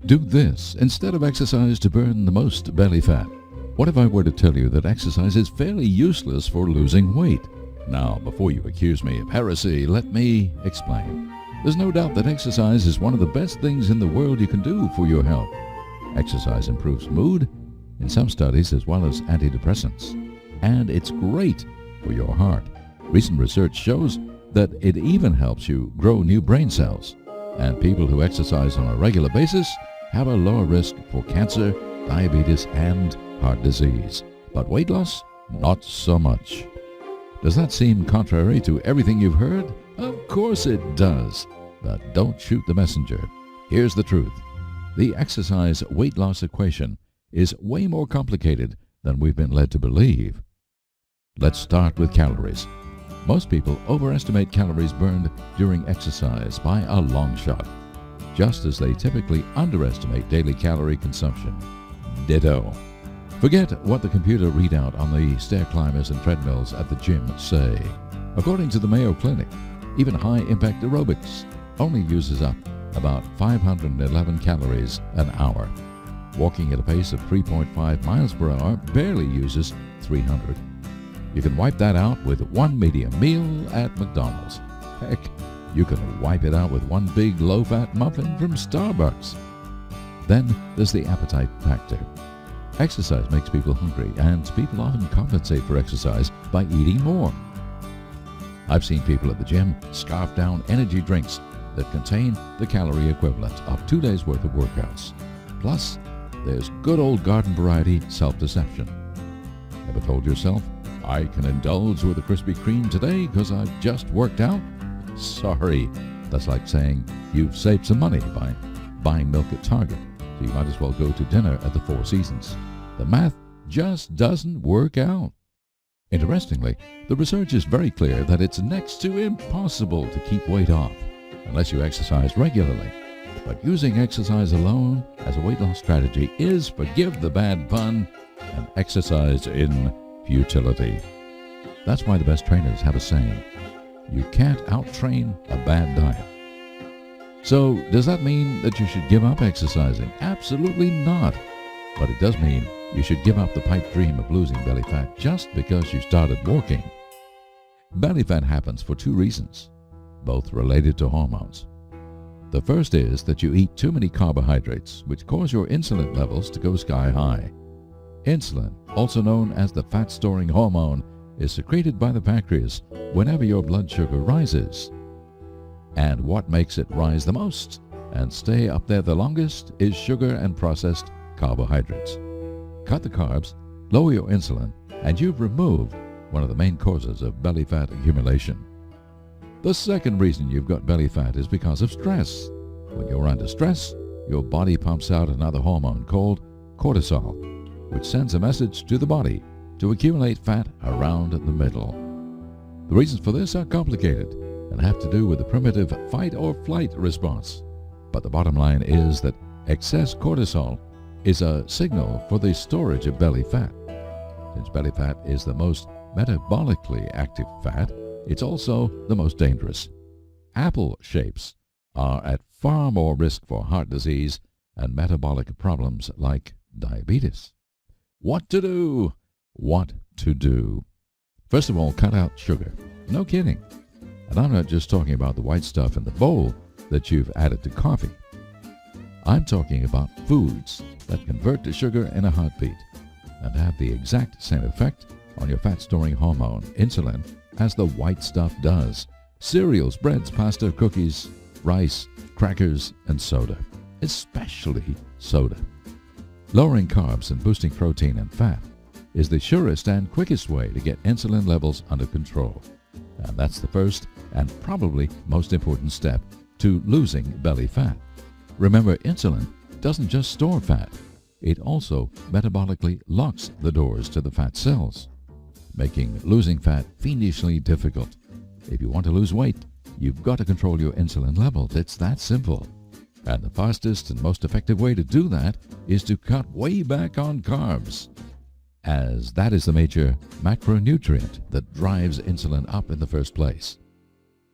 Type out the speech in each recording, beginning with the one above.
Do this instead of exercise to burn the most belly fat. What if I were to tell you that exercise is fairly useless for losing weight? Now, before you accuse me of heresy, let me explain. There's no doubt that exercise is one of the best things in the world you can do for your health. Exercise improves mood, in some studies, as well as antidepressants. And it's great for your heart. Recent research shows that it even helps you grow new brain cells. And people who exercise on a regular basis have a lower risk for cancer, diabetes, and heart disease. But weight loss, not so much. Does that seem contrary to everything you've heard? Of course it does. But don't shoot the messenger. Here's the truth. The exercise weight loss equation is way more complicated than we've been led to believe. Let's start with calories. Most people overestimate calories burned during exercise by a long shot, just as they typically underestimate daily calorie consumption. Ditto. Forget what the computer readout on the stair climbers and treadmills at the gym say. According to the Mayo Clinic, even high-impact aerobics only uses up about 511 calories an hour. Walking at a pace of 3.5 miles per hour barely uses 300. You can wipe that out with one medium meal at McDonald's. Heck, you can wipe it out with one big low-fat muffin from Starbucks. Then there's the appetite factor. Exercise makes people hungry, and people often compensate for exercise by eating more. I've seen people at the gym scarf down energy drinks that contain the calorie equivalent of 2 days' worth of workouts. Plus, there's good old garden variety self-deception. Ever told yourself, I can indulge with a Krispy Kreme today because I've just worked out? Sorry, that's like saying you've saved some money by buying milk at Target, so you might as well go to dinner at the Four Seasons. The math just doesn't work out. Interestingly, the research is very clear that it's next to impossible to keep weight off unless you exercise regularly. But using exercise alone as a weight loss strategy is, forgive the bad pun, an exercise in futility. That's why the best trainers have a saying, you can't out-train a bad diet. So, does that mean that you should give up exercising? Absolutely not. But it does mean you should give up the pipe dream of losing belly fat just because you started walking. Belly fat happens for two reasons, both related to hormones. The first is that you eat too many carbohydrates, which cause your insulin levels to go sky high. Insulin, also known as the fat-storing hormone, is secreted by the pancreas whenever your blood sugar rises. And what makes it rise the most and stay up there the longest is sugar and processed carbohydrates. Cut the carbs, lower your insulin, and you've removed one of the main causes of belly fat accumulation. The second reason you've got belly fat is because of stress. When you're under stress, your body pumps out another hormone called cortisol, which sends a message to the body to accumulate fat around the middle. The reasons for this are complicated and have to do with the primitive fight or flight response. But the bottom line is that excess cortisol is a signal for the storage of belly fat. Since belly fat is the most metabolically active fat, it's also the most dangerous. Apple shapes are at far more risk for heart disease and metabolic problems like diabetes. What to do? What to do? First of all, cut out sugar. No kidding. And I'm not just talking about the white stuff in the bowl that you've added to coffee. I'm talking about foods that convert to sugar in a heartbeat and have the exact same effect on your fat-storing hormone, insulin, as the white stuff does. Cereals, breads, pasta, cookies, rice, crackers, and soda. Especially soda. Lowering carbs and boosting protein and fat is the surest and quickest way to get insulin levels under control. And that's the first and probably most important step to losing belly fat. Remember, insulin doesn't just store fat. It also metabolically locks the doors to the fat cells, making losing fat fiendishly difficult. If you want to lose weight, you've got to control your insulin levels. It's that simple. And the fastest and most effective way to do that is to cut way back on carbs, as that is the major macronutrient that drives insulin up in the first place.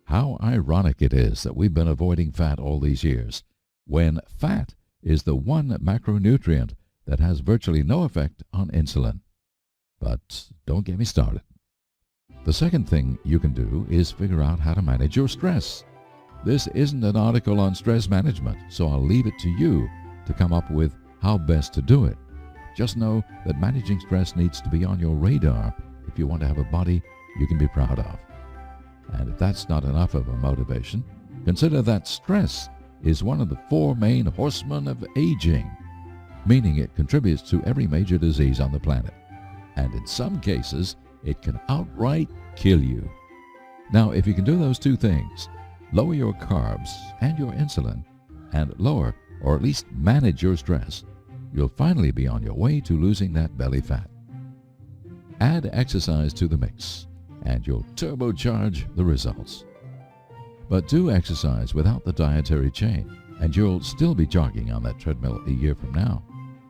How ironic it is that we've been avoiding fat all these years, when fat is the one macronutrient that has virtually no effect on insulin. But don't get me started. The second thing you can do is figure out how to manage your stress. This isn't an article on stress management, so I'll leave it to you to come up with how best to do it. Just know that managing stress needs to be on your radar if you want to have a body you can be proud of. And if that's not enough of a motivation, consider that stress is one of the 4 main horsemen of aging, meaning it contributes to every major disease on the planet. And in some cases, it can outright kill you. Now, if you can do those 2 things, lower your carbs and your insulin, and lower or at least manage your stress, you'll finally be on your way to losing that belly fat. Add exercise to the mix, and you'll turbocharge the results. But do exercise without the dietary chain, and you'll still be jogging on that treadmill a year from now,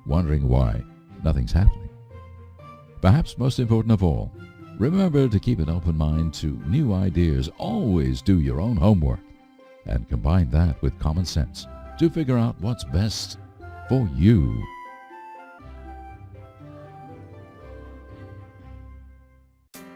wondering why nothing's happening. Perhaps most important of all, remember to keep an open mind to new ideas. Always do your own homework, and combine that with common sense to figure out what's best for you.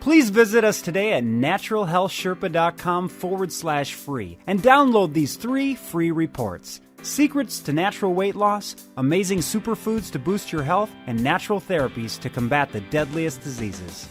Please visit us today at naturalhealthsherpa.com/free and download these 3 free reports: Secrets to Natural Weight Loss, Amazing Superfoods to Boost Your Health, and Natural Therapies to Combat the Deadliest Diseases.